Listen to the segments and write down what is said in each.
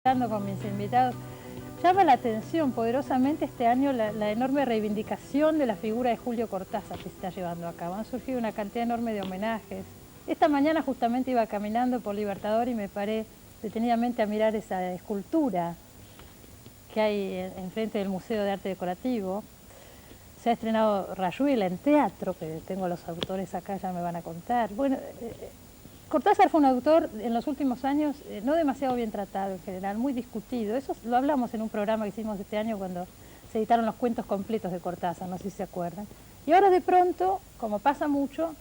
Con mis invitados, llama la atención poderosamente este año la enorme reivindicación de la figura de Julio Cortázar que se está llevando a cabo. Han surgido una cantidad enorme de homenajes. Esta mañana justamente iba caminando por Libertador y me paré detenidamente a mirar esa escultura que hay enfrente del Museo de Arte Decorativo. Se ha estrenado Rayuela en teatro, que tengo a los autores acá, ya me van a contar. Bueno, Cortázar fue un autor en los últimos años no demasiado bien tratado en general, muy discutido. Eso lo hablamos en un programa que hicimos este año cuando se editaron los cuentos completos de Cortázar, no sé si se acuerdan. Y ahora de pronto, como pasa mucho,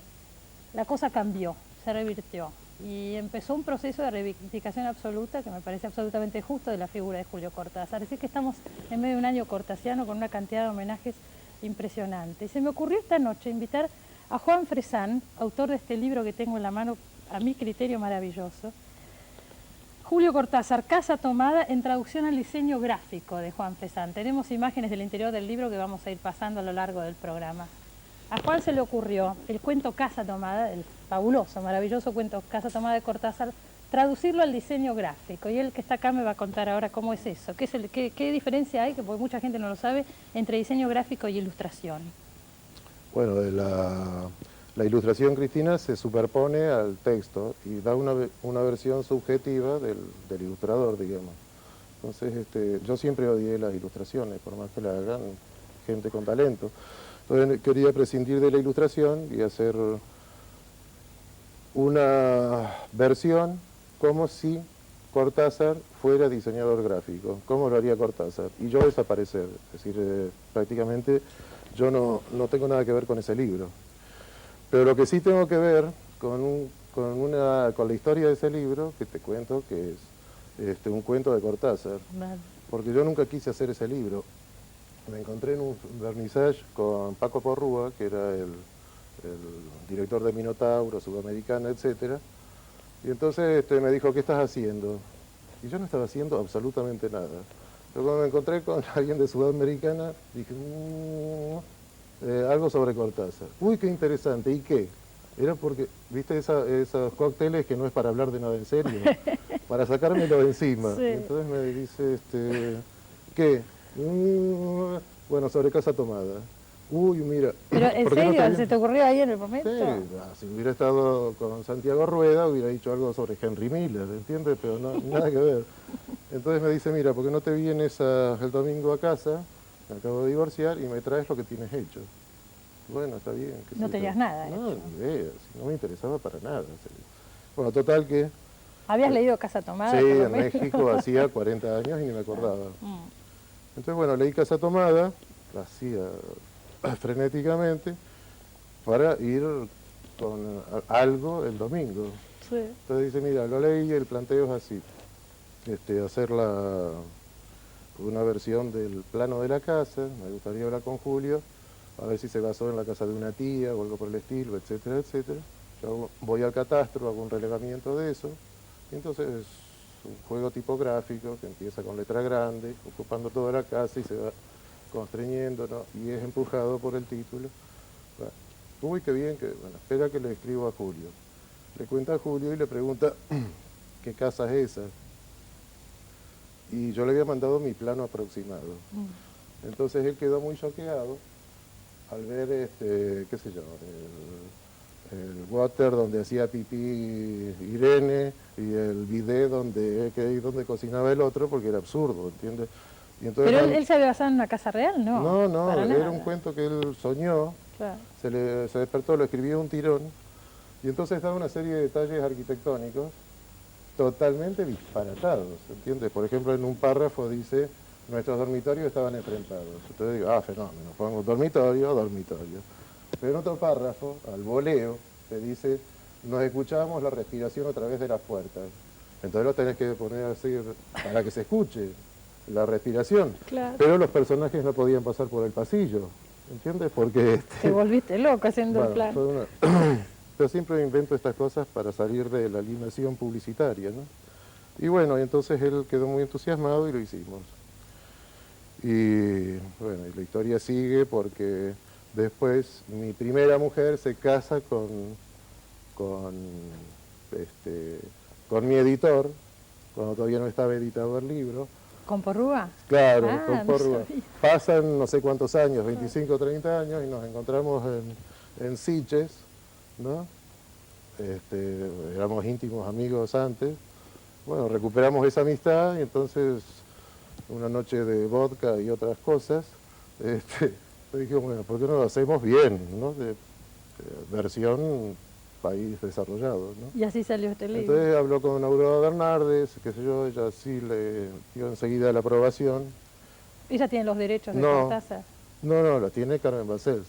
la cosa cambió, se revirtió. Y empezó un proceso de reivindicación absoluta que me parece absolutamente justo de la figura de Julio Cortázar. Así que estamos en medio de un año cortasiano con una cantidad de homenajes impresionante. Y se me ocurrió esta noche invitar a Juan Fresán, autor de este libro que tengo en la mano, a mi criterio maravilloso, Julio Cortázar, Casa Tomada, en traducción al diseño gráfico de Juan Fresán. Tenemos imágenes del interior del libro que vamos a ir pasando a lo largo del programa. A Juan se le ocurrió el cuento Casa Tomada, el fabuloso, maravilloso cuento Casa Tomada de Cortázar, traducirlo al diseño gráfico. Y él que está acá me va a contar ahora cómo es eso, qué diferencia hay, que porque mucha gente no lo sabe, entre diseño gráfico y ilustración. Bueno, la ilustración, Cristina, se superpone al texto y da una versión subjetiva del ilustrador, digamos. Entonces, yo siempre odié las ilustraciones, por más que la hagan gente con talento. Entonces quería prescindir de la ilustración y hacer una versión como si Cortázar fuera diseñador gráfico. ¿Cómo lo haría Cortázar? Y yo desaparecer. Es decir, prácticamente yo no tengo nada que ver con ese libro. Pero lo que sí tengo que ver con la historia de ese libro, que te cuento que es un cuento de Cortázar. Vale. Porque yo nunca quise hacer ese libro. Me encontré en un vernissage con Paco Porrúa, que era el director de Minotauro, Sudamericana, etc. Y entonces me dijo, ¿qué estás haciendo? Y yo no estaba haciendo absolutamente nada. Pero cuando me encontré con alguien de Sudamericana, dije, algo sobre Cortázar. Uy, qué interesante. ¿Y qué? Era porque, viste, esos cócteles que no es para hablar de nada en serio, para sacármelo de encima. Sí. Y entonces me dice, ¿qué? Bueno, sobre Casa Tomada. Uy, mira. ¿Pero en serio? ¿Se te ocurrió ahí en el momento? Sí, si hubiera estado con Santiago Rueda, hubiera dicho algo sobre Henry Miller, ¿entiendes? Pero nada que ver. Entonces me dice, mira, ¿por qué no te vienes el domingo a casa? Me acabo de divorciar y me traes lo que tienes hecho. Bueno, está bien. No tenías nada No, hecho. ni idea, no me interesaba para nada. Bueno, total que... ¿Habías leído Casa Tomada? Sí, en México hacía 40 años y ni me acordaba. Entonces, bueno, leí Casa Tomada, la hacía frenéticamente, para ir con algo el domingo. Sí. Entonces dice, mira, lo leí y el planteo es así. Hacer una versión del plano de la casa, me gustaría hablar con Julio, a ver si se basó en la casa de una tía o algo por el estilo, etcétera, etcétera. Yo voy al catastro, hago un relevamiento de eso, y entonces es un juego tipográfico que empieza con letra grande, ocupando toda la casa y se va constreñiendo, ¿no? Y es empujado por el título. Bueno, uy, qué bien, bueno, espera que le escribo a Julio. Le cuenta a Julio y le pregunta, ¿qué casa es esa? Y yo le había mandado mi plano aproximado. Entonces él quedó muy choqueado al ver, qué sé yo, el water donde hacía pipí Irene y el bidet donde cocinaba el otro, porque era absurdo, ¿entiendes? Y entonces, ¿Pero él se había basado en una casa real? No, no, para era nada. un cuento que él soñó, Claro. se despertó, lo escribió un tirón, y entonces daba una serie de detalles arquitectónicos totalmente disparatados, ¿entiendes? Por ejemplo, en un párrafo dice, nuestros dormitorios estaban enfrentados. Entonces digo, fenómeno, pongo dormitorio, dormitorio. Pero en otro párrafo, al voleo, te dice, nos escuchábamos la respiración a través de las puertas. Entonces lo tenés que poner así para que se escuche la respiración. Claro. Pero los personajes no podían pasar por el pasillo, ¿entiendes? Porque... Te volviste loco haciendo el plan. Yo siempre invento estas cosas para salir de la alineación publicitaria, ¿no? Y bueno, entonces él quedó muy entusiasmado y lo hicimos. Y bueno, y la historia sigue porque después mi primera mujer se casa con mi editor, cuando todavía no estaba editado el libro. ¿Con Porrúa? Claro, Ah, con no Porrúa. sabía. Pasan no sé cuántos años, 25 o 30 años, y nos encontramos en Sitges, ¿no? Éramos íntimos amigos antes. Bueno, recuperamos esa amistad y entonces una noche de vodka y otras cosas, le dije, bueno, ¿por qué no lo hacemos bien, ¿no? De versión país desarrollado, ¿no? Y así salió este libro. Entonces habló con Aurora Bernardes, qué sé yo, ella sí le dio enseguida la aprobación. Ella tiene los derechos de No, Cortázar. no, la tiene Carmen Balcells.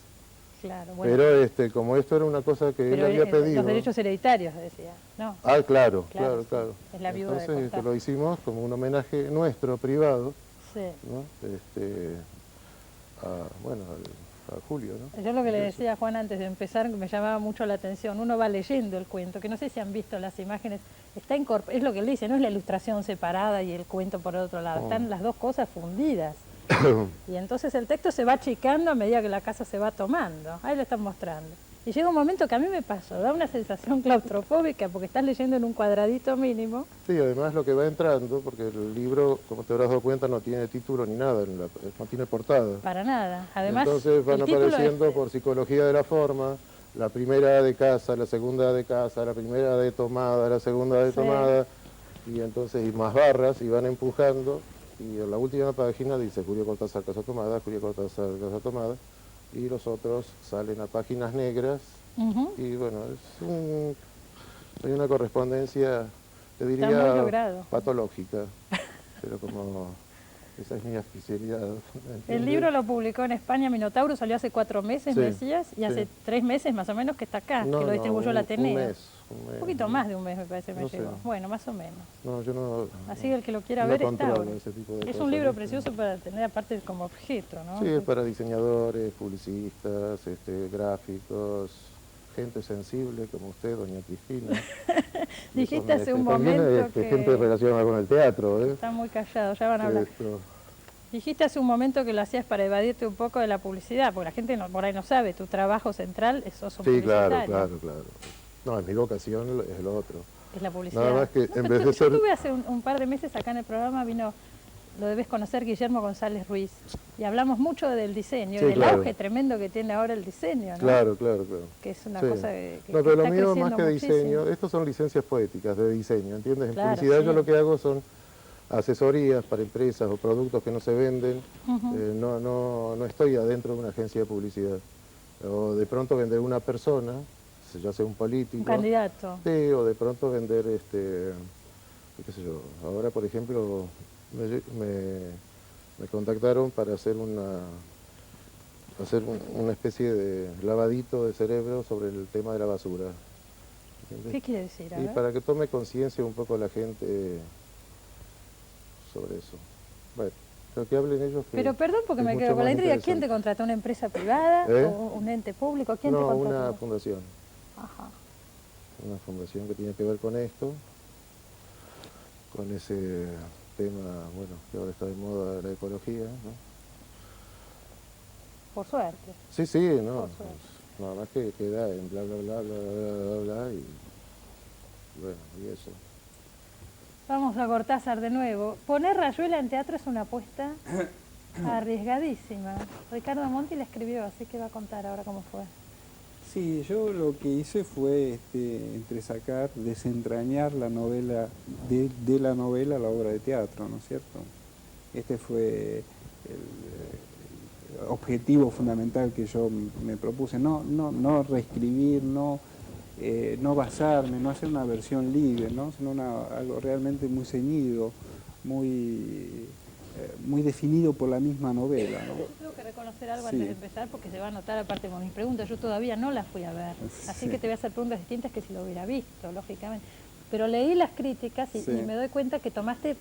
Claro, bueno. Pero como esto era una cosa que él Pero había pedido... los derechos hereditarios, decía, ¿no? Ah, claro. Sí, es la viuda de Entonces Cortázar. lo hicimos como un homenaje nuestro, privado, Sí. ¿no? A Julio, ¿no? Yo lo que le decía a Juan antes de empezar, me llamaba mucho la atención, uno va leyendo el cuento, que no sé si han visto las imágenes, es lo que él dice, no es la ilustración separada y el cuento por el otro lado, están las dos cosas fundidas. Y entonces el texto se va achicando a medida que la casa se va tomando, ahí lo están mostrando. Y llega un momento que a mí me pasó, da una sensación claustrofóbica porque estás leyendo en un cuadradito mínimo. Sí, además lo que va entrando, porque el libro, como te habrás dado cuenta, no tiene título ni nada, no tiene portada. Para nada. Además, entonces van apareciendo por psicología de la forma, la primera de casa, la segunda de casa, la primera de tomada, la segunda de tomada, y entonces y más barras, y van empujando, y en la última página dice Julio Cortázar, casa tomada, Julio Cortázar, casa tomada, y los otros salen a páginas negras, y bueno, hay una correspondencia, te diría, patológica, pero como esa es mi especialidad. El libro lo publicó en España Minotauro, salió hace 4 meses, me decías, y hace 3 meses más o menos que está acá, que lo distribuyó la Ateneo. Un poquito más de un mes me parece me llegó. Bueno, más o menos. No, yo no. Así que el que lo quiera ver está. Ese tipo de es cosas, un libro precioso para tener aparte como objeto, ¿no? Sí, es para diseñadores, publicistas, gráficos, gente sensible como usted, doña Cristina. Dijiste hace un momento que... gente relacionada con el teatro, Está muy callado, ya van a hablar. Dijiste hace un momento que lo hacías para evadirte un poco de la publicidad, porque la gente por ahí no sabe, tu trabajo central es sos un publicitario. Sí, claro. No, en mi vocación es lo otro. Es la publicidad. Nada más que en vez de yo ser... estuve hace un par de meses acá en el programa, vino, lo debes conocer, Guillermo González Ruiz, y hablamos mucho del diseño, y del auge tremendo que tiene ahora el diseño, ¿no? Claro. Que es una cosa que no, pero está lo mío más que muchísimo. Diseño, estos son licencias poéticas de diseño, ¿entiendes? En publicidad yo lo que hago son asesorías para empresas o productos que no se venden. No estoy adentro de una agencia de publicidad. O de pronto vender una persona, ya sea un político. Un candidato. Sí, o de pronto vender, qué sé yo. Ahora, por ejemplo, me contactaron para hacer una especie de lavadito de cerebro sobre el tema de la basura. ¿Entiendes? ¿Qué quiere decir? Y para que tome conciencia un poco la gente sobre eso. Bueno, lo que hablen ellos... Pero perdón, porque me quedo con la intriga. ¿Quién te contrató? ¿Una empresa privada o un ente público? ¿Quién te contrató? No, una fundación. Ajá. Una fundación que tiene que ver con esto, con ese tema, bueno, que ahora está de moda, la ecología, ¿no? Por suerte. Sí, no. Nada más que queda en bla, bla, bla, bla, bla, bla, bla, y bueno, y eso. Vamos a Cortázar de nuevo. Poner Rayuela en teatro es una apuesta arriesgadísima. Ricardo Monti la escribió, así que va a contar ahora cómo fue. Sí, yo lo que hice fue entresacar, desentrañar la novela, de la novela a la obra de teatro, ¿no es cierto? Este fue el objetivo fundamental que yo me propuse, no reescribir, no basarme, no hacer una versión libre, ¿no? Sino algo realmente muy ceñido, muy definido por la misma novela, ¿no? Tengo que reconocer algo antes de empezar porque se va a notar aparte con mis preguntas. Yo todavía no las fui a ver, así que te voy a hacer preguntas distintas que si lo hubiera visto, lógicamente. Pero leí las críticas y me doy cuenta que tomaste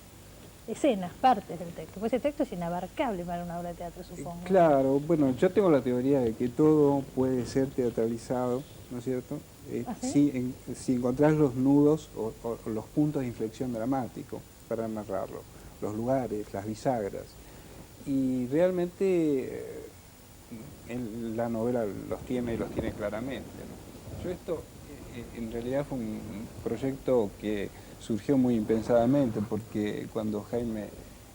escenas, partes del texto. Pues ese texto es inabarcable para una obra de teatro, supongo. Claro, bueno, yo tengo la teoría de que todo puede ser teatralizado, ¿no es cierto? Si encontrás los nudos o los puntos de inflexión dramáticos para narrarlo, los lugares, las bisagras. Y realmente la novela los tiene claramente, ¿no? Yo en realidad fue un proyecto que surgió muy impensadamente, porque cuando Jaime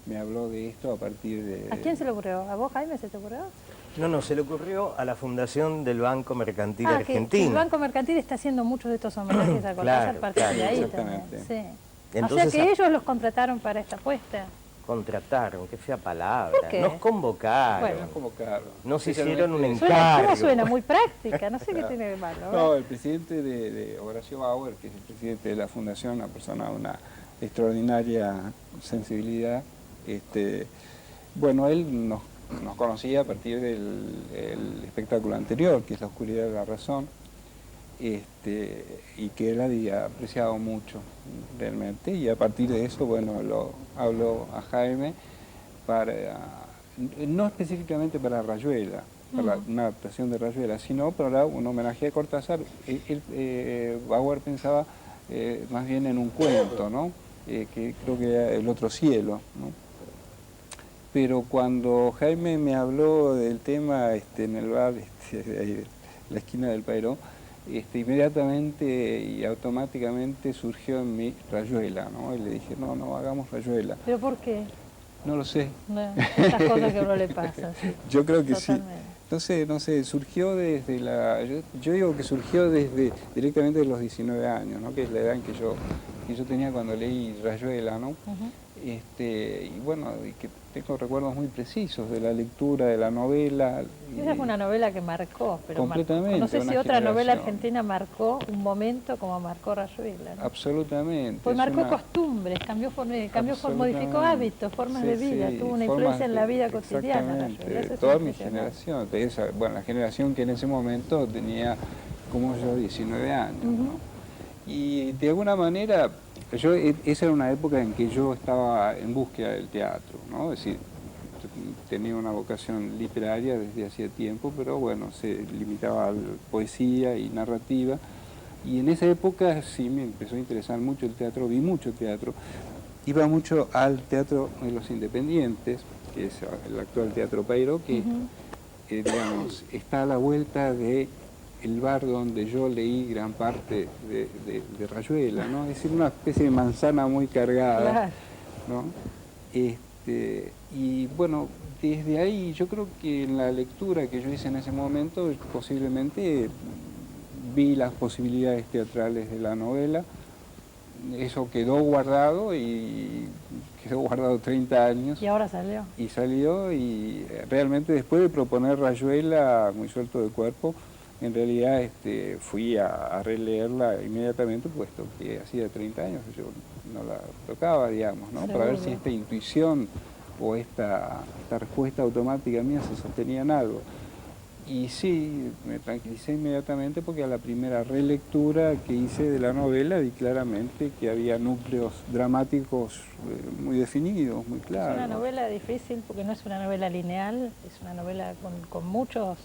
me habló de esto a partir de... ¿A quién se le ocurrió? ¿A vos, Jaime, se te ocurrió? No, se le ocurrió a la fundación del Banco Mercantil Que Argentino. el Banco Mercantil está haciendo muchos de estos homenajes a Cortázar a partir de ahí también. Sí. Entonces, o sea que ellos los contrataron para esta apuesta. Contrataron, qué fea palabra. ¿Por qué? Nos convocaron. Bueno. Nos convocaron. Nos hicieron un ¿Cómo encargo. suena? Muy práctica, no sé qué tiene de malo. No, el presidente de Horacio Bauer, que es el presidente de la fundación, una persona de una extraordinaria sensibilidad, bueno, él nos conocía a partir del espectáculo anterior, que es La oscuridad de la razón, y que él había apreciado mucho realmente, y a partir de eso, bueno, lo habló a Jaime para, no específicamente para Rayuela, para una adaptación de Rayuela, sino para un homenaje a Cortázar. Bauer pensaba más bien en un cuento, ¿no? Que creo que era El otro cielo, ¿no? Pero cuando Jaime me habló del tema en el bar, ahí, la esquina del Payró, inmediatamente y automáticamente surgió en mí Rayuela, ¿no? Y le dije, no, hagamos Rayuela. ¿Pero por qué? No lo sé. No, esas cosas que a uno le pasan. Sí. Yo creo que Totalmente. no sé, surgió desde yo digo que surgió directamente de los 19 años, ¿no? Que es la edad en que yo tenía cuando leí Rayuela, ¿no? Y bueno, y que tengo recuerdos muy precisos de la lectura de la novela. Esa fue una novela que marcó, pero completamente, no sé si una otra novela generación. argentina marcó un momento como marcó Rayuela, ¿no? Absolutamente. Pues es marcó una- costumbres, modificó Absolutamente. hábitos, formas de vida, tuvo una influencia en la vida cotidiana. Exactamente. Rayuela, eso es Toda mi impresionante. generación, bueno, la generación que en ese momento tenía, como yo, 19 años, ¿no? Y de alguna manera, esa era una época en que yo estaba en búsqueda del teatro, ¿no? Es decir, yo tenía una vocación literaria desde hacía tiempo, pero bueno, se limitaba a la poesía y narrativa. Y en esa época sí me empezó a interesar mucho el teatro, vi mucho teatro. Iba mucho al Teatro de los Independientes, que es el actual Teatro Payró, que digamos, está a la vuelta de el bar donde yo leí gran parte de Rayuela, ¿no? Es decir, una especie de manzana muy cargada, Claro. ¿no? Y bueno, desde ahí yo creo que en la lectura que yo hice en ese momento, posiblemente vi las posibilidades teatrales de la novela. Eso quedó guardado y quedó guardado 30 años. Y ahora salió. Y salió, y realmente después de proponer Rayuela muy suelto de cuerpo, en realidad fui a releerla inmediatamente, puesto que hacía 30 años que yo no la tocaba, digamos, ¿no? Para ver si esta intuición o esta respuesta automática mía se sostenía en algo. Y sí, me tranquilicé inmediatamente porque a la primera relectura que hice de la novela vi claramente que había núcleos dramáticos muy definidos, muy claros. Es una novela difícil porque no es una novela lineal, es una novela con muchos...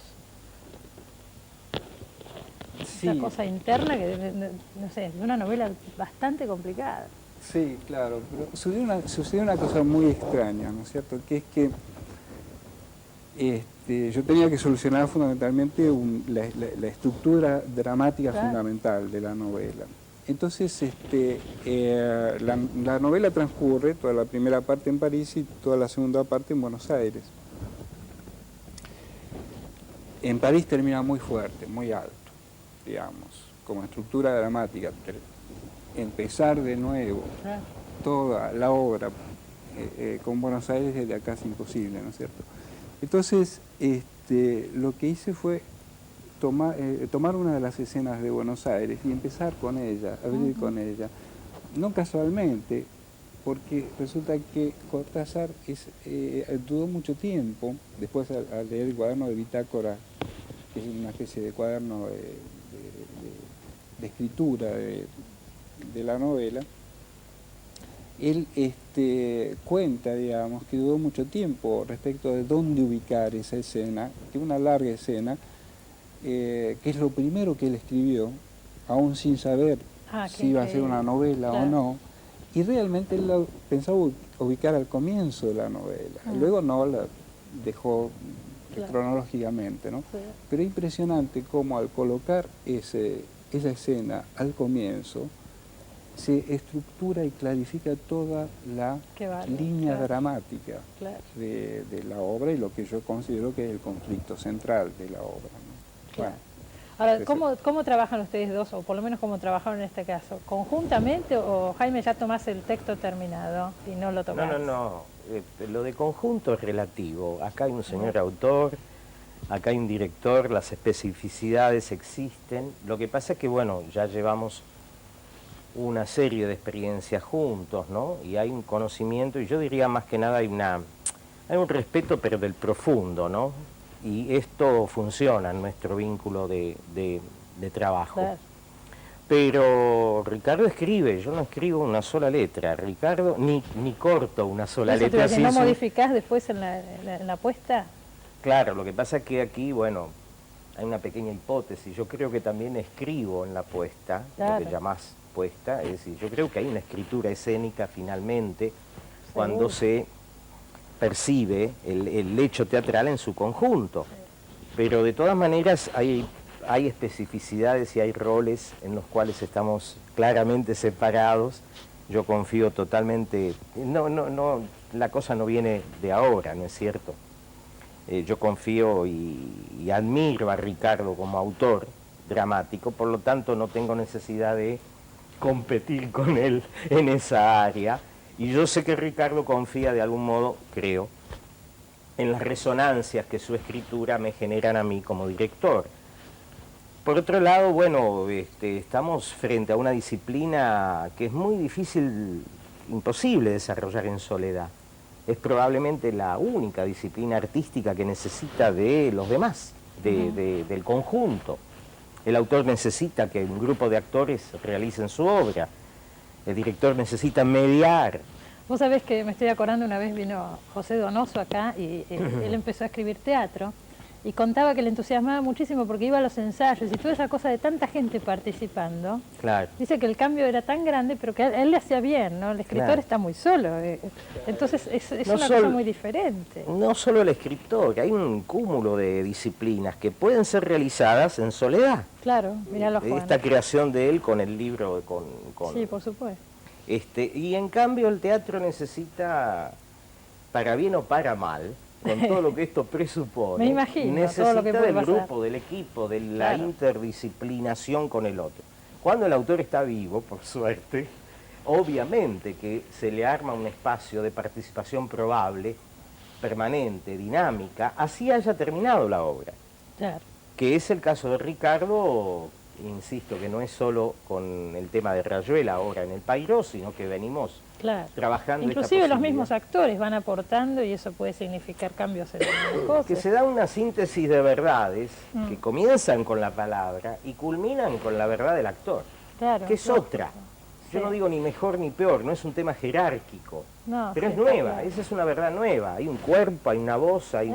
Sí. Esa cosa interna que, no sé, es una novela bastante complicada. Sí, claro, pero sucedió una cosa muy extraña, ¿no es cierto? Que es que yo tenía que solucionar fundamentalmente la estructura dramática fundamental de la novela. Entonces, la novela transcurre toda la primera parte en París y toda la segunda parte en Buenos Aires. En París termina muy fuerte, muy alto, digamos, como estructura dramática. Pero empezar de nuevo toda la obra con Buenos Aires desde acá es imposible, ¿no es cierto? Entonces, lo que hice fue tomar una de las escenas de Buenos Aires y empezar con ella, abrir con ella. No casualmente, porque resulta que Cortázar dudó mucho tiempo, después al leer el cuaderno de bitácora, que es una especie de cuaderno de escritura de la novela, él cuenta, digamos, que dudó mucho tiempo respecto de dónde ubicar esa escena, que es una larga escena, que es lo primero que él escribió, aún sin saber si iba a ser una novela o no, y realmente él la pensaba ubicar al comienzo de la novela, luego no la dejó cronológicamente, ¿no? Sí. Pero es impresionante cómo al colocar ese esa escena al comienzo se estructura y clarifica toda la Qué bárbaro, línea claro. dramática Claro. de la obra y lo que yo considero que es el conflicto central de la obra, ¿no? Claro. Bueno, Ahora, entonces, ¿cómo trabajan ustedes dos, o por lo menos cómo trabajaron en este caso? ¿Conjuntamente o Jaime ya tomás el texto terminado y no lo tomás? No. Lo de conjunto es relativo. Acá hay un señor autor, acá hay un director, las especificidades existen. Lo que pasa es que, bueno, ya llevamos una serie de experiencias juntos, ¿no? Y hay un conocimiento, y yo diría más que nada hay un respeto, pero del profundo, ¿no? Y esto funciona en nuestro vínculo de trabajo. Claro. Pero Ricardo escribe, yo no escribo una sola letra, Ricardo ni corto una sola Eso te iba letra. a decir, Sí, ¿no modificás después en la puesta? Claro, lo que pasa es que aquí, bueno, hay una pequeña hipótesis, yo creo que también escribo en la puesta, Claro. lo que llamás puesta, es decir, yo creo que hay una escritura escénica finalmente cuando se percibe el hecho teatral en su conjunto, pero de todas maneras hay especificidades y hay roles en los cuales estamos claramente separados. Yo confío totalmente, la cosa no viene de ahora, ¿no es cierto? Yo confío y admiro a Ricardo como autor dramático, por lo tanto no tengo necesidad de competir con él en esa área, y yo sé que Ricardo confía de algún modo, creo, en las resonancias que su escritura me generan a mí como director. Por otro lado, bueno, estamos frente a una disciplina que es muy difícil, imposible desarrollar en soledad. Es probablemente la única disciplina artística que necesita de los demás, del conjunto. El autor necesita que un grupo de actores realicen su obra. El director necesita mediar. Vos sabés que me estoy acordando, una vez vino José Donoso acá y él empezó a escribir teatro y contaba que le entusiasmaba muchísimo porque iba a los ensayos y toda esa cosa de tanta gente participando. Claro. Dice que el cambio era tan grande, pero que a él le hacía bien, ¿no? El escritor Claro. está muy solo, entonces es No una sol- cosa muy diferente. No solo el escritor, hay un cúmulo de disciplinas que pueden ser realizadas en soledad. Claro, mirá los Esta creación de él con el libro, Sí, por supuesto. y en cambio el teatro necesita, para bien o para mal, con todo lo que esto presupone, Me imagino, necesita todo lo que puede del pasar. grupo, del equipo, de la Claro. interdisciplinación con el otro. Cuando el autor está vivo, por suerte, obviamente que se le arma un espacio de participación probable, permanente, dinámica, así haya terminado la obra. Claro. Que es el caso de Ricardo, insisto, que no es solo con el tema de Rayuela ahora en el Pairó, sino que venimos Claro. trabajando esta Inclusive los posibilidad. mismos actores van aportando y eso puede significar cambios en las cosas. Que se da una síntesis de verdades que comienzan con la palabra y culminan con la verdad del actor, Claro, que es lógico. otra. Yo Sí. no digo ni mejor ni peor, no es un tema jerárquico, No, pero sí, es está nueva, claro. esa es una verdad nueva. Hay un cuerpo, hay una voz, hay Sí,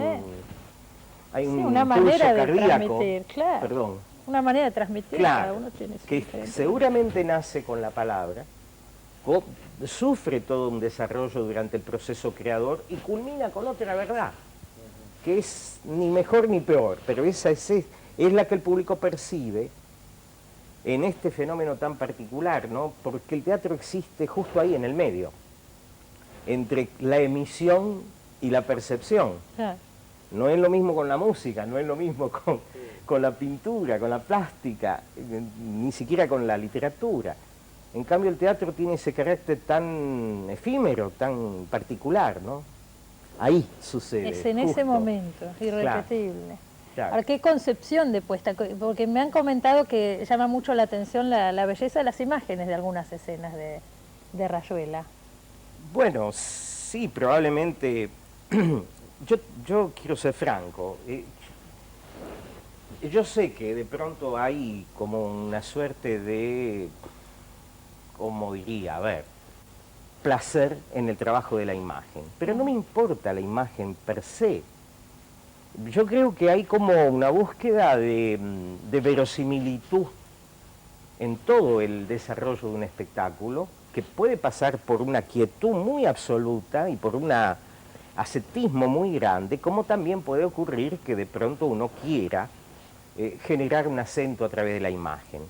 un una pulso manera de cardíaco. transmitir, claro. Perdón. Una manera de transmitir, Claro, cada uno tiene su que diferente seguramente nace con la palabra, sufre todo un desarrollo durante el proceso creador y culmina con otra verdad, que es ni mejor ni peor, pero esa es la que el público percibe en este fenómeno tan particular, ¿no? Porque el teatro existe justo ahí en el medio, entre la emisión y la percepción. Claro. No es lo mismo con la música, no es lo mismo con la pintura, con la plástica, ni siquiera con la literatura. En cambio el teatro tiene ese carácter tan efímero, tan particular, ¿no? Ahí sucede. Es en ese justo. momento, irrepetible. Claro. Ahora, ¿qué concepción de puesta? Porque me han comentado que llama mucho la atención la belleza de las imágenes de algunas escenas de Rayuela. Bueno, sí, probablemente. Yo quiero ser franco. Yo sé que de pronto hay como una suerte de, ¿cómo diría? A ver, placer en el trabajo de la imagen. Pero no me importa la imagen per se. Yo creo que hay como una búsqueda de verosimilitud en todo el desarrollo de un espectáculo, que puede pasar por una quietud muy absoluta y por un ascetismo muy grande, como también puede ocurrir que de pronto uno quiera generar un acento a través de la imagen.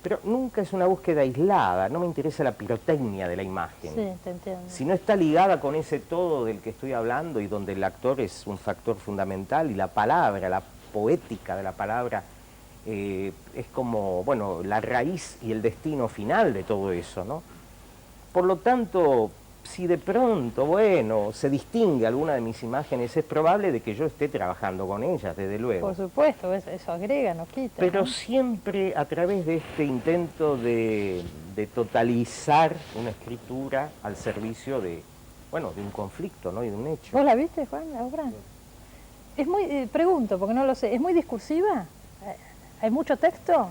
pero nunca es una búsqueda aislada, no me interesa la pirotecnia de la imagen. Sí, te entiendo. Si no está ligada con ese todo del que estoy hablando y donde el actor es un factor fundamental y la palabra, la poética de la palabra es como, bueno, la raíz y el destino final de todo eso, ¿no? Por lo tanto, si de pronto, bueno, se distingue alguna de mis imágenes, es probable de que yo esté trabajando con ellas, desde luego. Por supuesto, eso agrega, no quita. Pero ¿no? siempre a través de este intento de totalizar una escritura al servicio de, bueno, de un conflicto, ¿no? Y de un hecho. ¿Vos la viste, Juan, la obra? Es muy, pregunto, porque no lo sé, ¿es muy discursiva? ¿Hay mucho texto?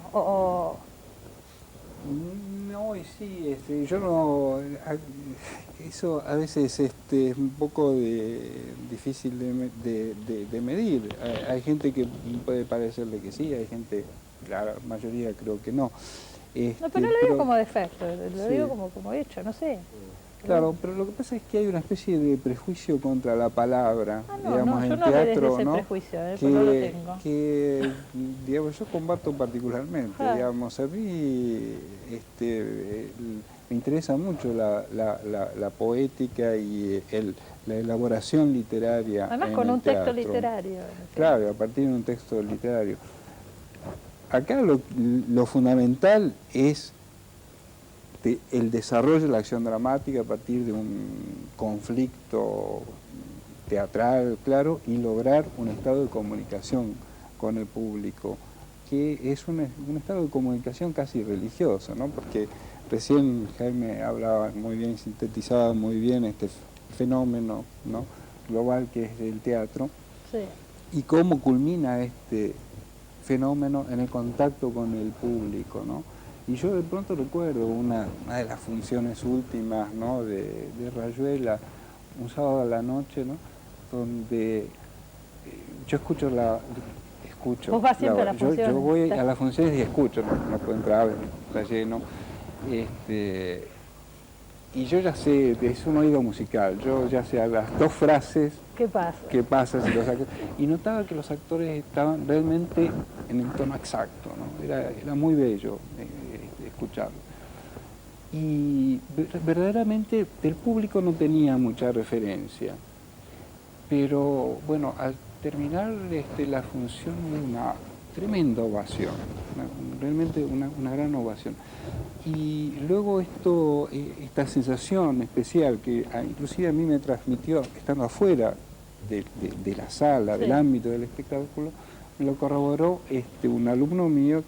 No, y sí, yo no... Eso a veces es un poco difícil de medir. Hay gente que puede parecerle que sí, hay gente, la mayoría creo que no. No, pero no lo digo como defecto, lo sí. digo como hecho, no sé. Claro, pero lo que pasa es que hay una especie de prejuicio contra la palabra, Ah, no, digamos, no, yo en no le teatro, desde ese ¿no? prejuicio, pues no lo tengo. Que, digamos, yo combato particularmente, Ah. digamos, a mí me interesa mucho la poética y la elaboración literaria. Además en con el un texto teatro. literario. Claro, a partir de un texto literario. Acá lo fundamental es el desarrollo de la acción dramática a partir de un conflicto teatral, claro, y lograr un estado de comunicación con el público, que es un estado de comunicación casi religioso, ¿no? Porque recién Jaime hablaba muy bien, sintetizaba muy bien este fenómeno, ¿no?, global que es el teatro, Sí. y cómo culmina este fenómeno en el contacto con el público, ¿no? Y yo de pronto recuerdo una de las funciones últimas, ¿no?, de Rayuela, un sábado a la noche, ¿no?, donde yo escucho Vos vas siempre a las funciones. Yo voy a las funciones y escucho, no puedo entrar, está lleno. Y yo ya sé, es un oído musical, yo ya sé a las dos frases ¿Qué pasa? qué pasa si los actores... Y notaba que los actores estaban realmente en el tono exacto, ¿no? Era muy bello escucharlo. Y verdaderamente del público no tenía mucha referencia, pero bueno, al terminar la función una tremenda ovación, realmente una gran ovación. Y luego esta sensación especial que inclusive a mí me transmitió, estando afuera de la sala, sí, del ámbito del espectáculo, me lo corroboró un alumno mío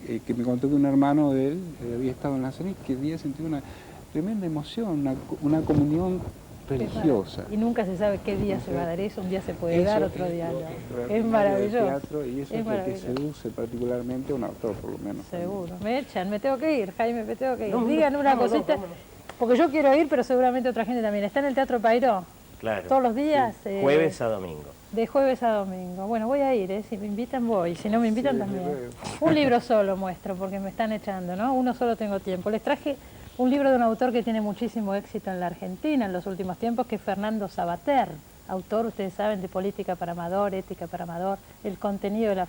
que me contó que un hermano de él había estado en la sala y que había sentido una tremenda emoción, una comunión religiosa. Y nunca se sabe qué día se va a dar eso, un día se puede dar, otro día no. Es maravilloso. Teatro, y eso es lo que seduce particularmente a un autor, por lo menos. Seguro. Me echan, me tengo que ir, Jaime, me tengo que ir. No, Digan una vámonos, cosita, vámonos. porque yo quiero ir, pero seguramente otra gente también. ¿Está en el Teatro Pairó? Claro. Todos los días. Sí. Jueves a domingo. De jueves a domingo. Bueno, voy a ir, si me invitan voy, si no me invitan Sí, también. luego. Un libro solo muestro, porque me están echando, ¿no? Uno solo tengo tiempo. Les traje un libro de un autor que tiene muchísimo éxito en la Argentina en los últimos tiempos, que es Fernando Savater, autor, ustedes saben, de Política para Amador, Ética para Amador, el contenido de la